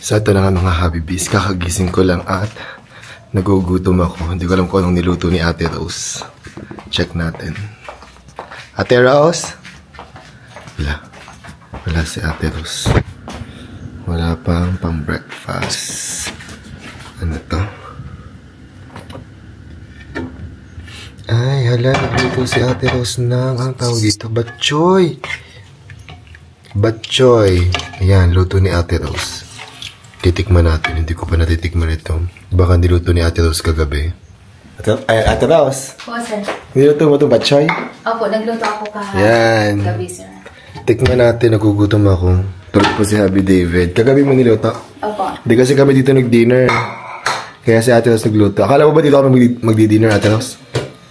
So ito na nga mga Habibis, kakagising ko lang at nagugutom ako. Hindi ko alam kung anong niluto ni Ate Rose. Check natin. Ate Rose? Wala si Ate Rose. Wala pang breakfast. Ano to? Ay, hala, nagluto si Ate Rose ng, ang tawag dito, batchoy. Batchoy. Ayan, luto ni Ate Rose. Titikman natin. Hindi ko pa natitikman ito. Baka niluto ni Ate Rose kagabi. Ate Rose? Po, sir. Niluto mo itong batchoy? Opo, nagluto ako Yan. gabi, sir. Tikman natin. Nagugutom ako. Tulog po si Happy David. Kagabi mo niluto? Opo. Hindi kasi kami dito nag-dinner. Kaya si Ate Rose nagluto. Akala mo ba dito kami magdi-dinner, Ate Rose?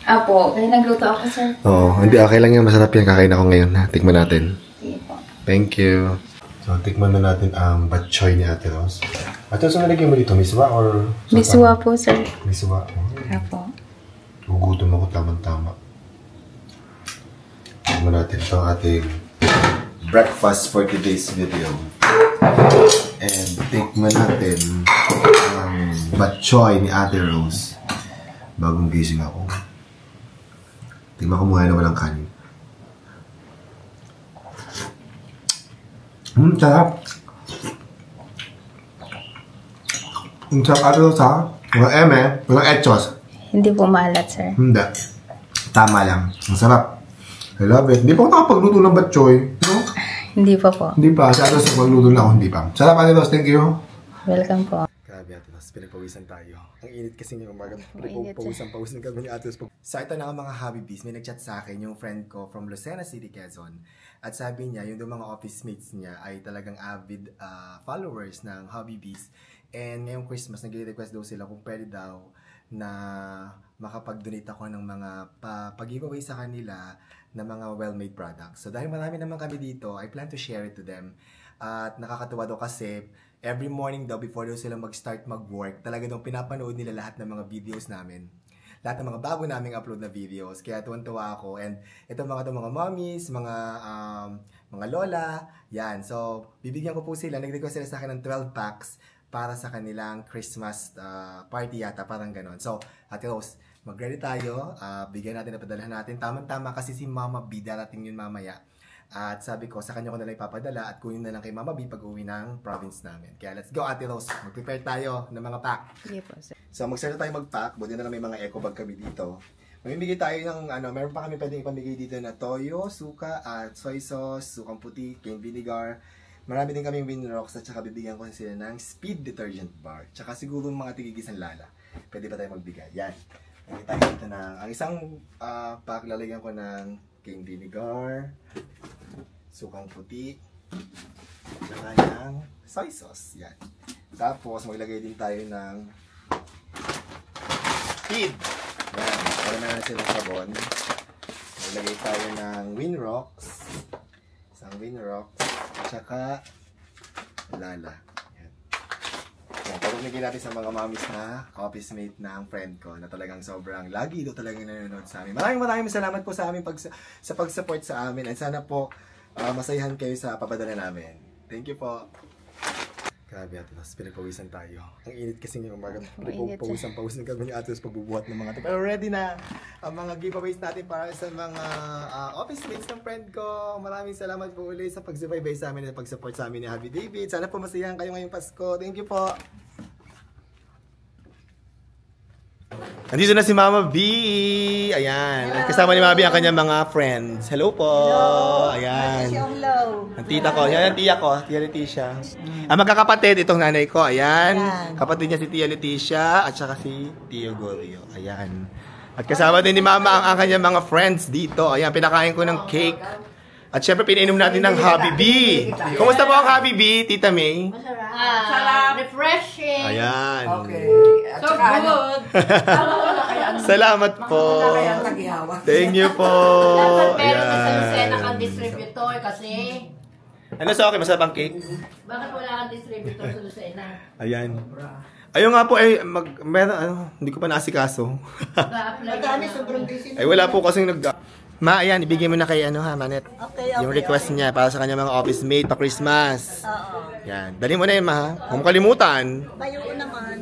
Opo, kaya nagluto ako, sir. Oo. Hindi, okay lang yan. Masarap yan. Kakain ako ngayon. Ha? Tikman natin. Sige po. Thank you. So, tikman na natin ang batchoy ni Ate Rose. Ate Rose, ano nalagyan mo dito? Miswa or... Miswa po, sir. Miswa. Opo. Gugutom ako tamang-tama. Tikman natin ito ating breakfast for today's video. And tikman natin ang batchoy ni Ate Rose. Bagong gising ako. Tikman ko muna na walang kanin. Sarap. Ang sarap Ate Rose ha? Walang eme, walang etchos. Hindi po maalat, sir. Hindi. Tama lang. Ang sarap. I love it. Hindi pa ako nakapagluto ng batchoy. No? Hindi pa po. Hindi pa. Sa Ate Rose, magluto na ako. Hindi pa. Sarap Ate Rose. Thank you. Welcome po. Grabe Ate Rose. Pinagpawisan tayo. Ang init kasi ngayong umaga. Pinagpawisan kami ni Ate Rose. So ito na nga mga Habibis. May nag-chat sa akin yung friend ko from Lucena City, Quezon. At sabi niya, yung mga office mates niya ay talagang avid followers ng Habibis. And ngayong Christmas, nag-request daw sila kung pwede daw na makapag-donate ako ng mga pag-giveaway sa kanila ng mga well-made products. So dahil marami naman kami dito, I plan to share it to them. At nakakatuwa daw kasi every morning daw before daw sila mag-start mag-work, talaga daw pinapanood nila lahat ng mga videos namin. Lahat ng mga bago naming upload na videos. Kaya tuwan-tuwa ako. And ito mga mommies, mga lola, yan. So bibigyan ko po sila, nag-request sila sa akin ng 12 packs para sa kanilang Christmas party yata, parang ganon. So, Ate Rose, mag-ready tayo. Bigyan natin na padalahan natin. Tama-tama kasi si Mama B, darating yun mamaya. At sabi ko, sa kanya ko na lang ipapadala at kunin na lang kay Mama B pag-uwi ng province namin. Kaya let's go, Ate Rose. Mag-prepare tayo ng mga pack. Sige po, sir. So, mag-start na tayo mag-pack. Buti na lang may mga eco bag kami dito. Mamimigay tayo ng, meron pa kami pwedeng ipamigay dito na toyo, suka, at soy sauce, sukang puti, cane vinegar. Marami din kaming Winrocks at saka bibigyan ko sila ng speed detergent bar. Tsaka siguro mga tigigisan lala. Pwede pa tayo magbigay. Yan. Lagay tayo dito na. Ang isang pack lalagyan ko ng cane vinegar, sukang puti, tsaka ng soy sauce. Yan. Tapos maglagay din tayo ng speed. Yan. Para na sila sabon. Maglagay tayo ng Winrocks. Isang Winrocks. Tsaka lala. Yan. Yan. Pagpapigil natin sa mga mommies na office mate ng friend ko na talagang sobrang lagi do talagang nanonood sa amin. Maraming salamat po sa amin sa pag-support sa amin. At sana po masayahan kayo sa papadala namin. Thank you po. Grabe Ate Rose, pinagpawisan tayo. Ang init kasi ngayong umaga. Pinagpawisan kami ni Ate Rose pagbubuhat ng mga ito. Pero ready na ang mga giveaways natin para sa mga office mates ng friend ko. Maraming salamat po ulit sa pag-subaybay sa amin at pag-support sa amin ni Happy David. Sana po masayahan kayo ngayong Pasko. Thank you po. Nandito na si Mama B. Ayan. At kasama ni Mama B ang kanyang mga friends. Hello po. Hello. Ayan. Hello. Ang tita ko. Yan ang tiya ko. Tia Leticia. Ang magkakapatid, itong nanay ko. Ayan. Kapatid niya si Tia Leticia at saka si Tio Gorio. Ayan. At kasama din ni Mama ang kanyang mga friends dito. Ayan. Pinakain ko ng cake. At syempre, pinainom natin ng Habibie. Kumusta po ang Habibie, Tita May? Sarap. Refreshing. Ayan. Okay. So good. Salamat po. Thank you po. Dapat meron ka sa Lucena kang distributor kasi... Ano sa akin? Masarap ang cake? Bakit wala kang distributor sa Lucena? Ayan. Ayun nga po, hindi ko pa naasikaso. Nag-a-apply ka na. Ay, wala po kasing Ma, ayan, ibigay mo na kay ano ha, Manet. Okay, Yung request niya para sa kanya mga office mate pa Christmas. Oo. Yan. Dali mo na yun, ma ha. Huwag mo kalimutan. Bayo naman.